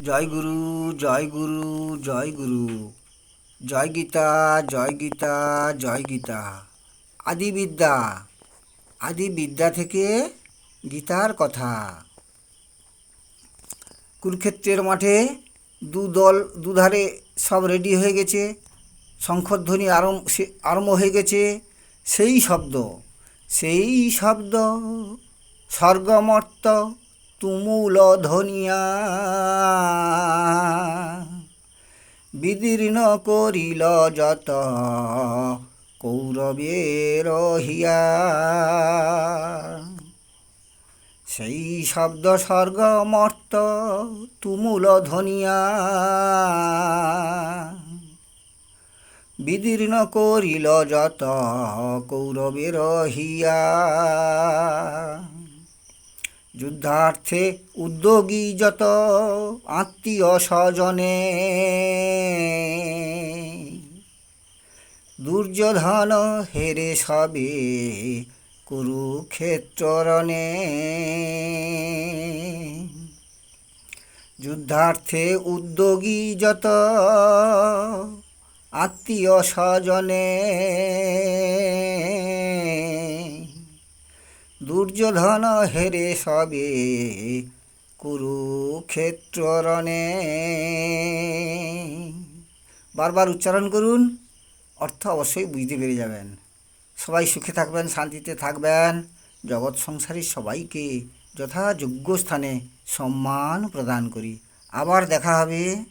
জয় গুরু, জয় গুরু, জয় গুরু। জয় গীতা, জয় গীতা, জয় গীতা। আদিবিদ্যা, আদিবিদ্যা থেকে গীতার কথা। কুরুক্ষেত্রের মাঠে দুদল দুধারে সব রেডি হয়ে গেছে। শঙ্খধ্বনি আরম্ভ হয়ে গেছে। সেই শব্দ, সেই শব্দ স্বর্গমর্ত তুমুল ধ্বনিয়া বিদীর্ণ করিল যত কৌরবের হিয়া। সেই শব্দ স্বর্গমর্ত তুমুল ধ্বনিয়া বিদীর্ণ করিল যত কৌরবের হিয়া। যুদ্ধার্থে উদ্যোগী যত আত্মীয় স্বজনে দুর্যোধন হেরে সবে কুরুক্ষেত্ররণে। যুদ্ধার্থে উদ্যোগী যত আত্মীয় স্বজনে দুর্যোধন হেরে সবে কুরুক্ষেত্ররণে। বারবার উচ্চারণ করুন, অর্থ অবশ্যই বুঝতে পেরে যাবেন। সবাই সুখে থাকবেন, শান্তিতে থাকবেন। জগৎ সংসারী সবাইকে যথাযোগ্য স্থানে সম্মান প্রদান করি। আবার দেখা হবে।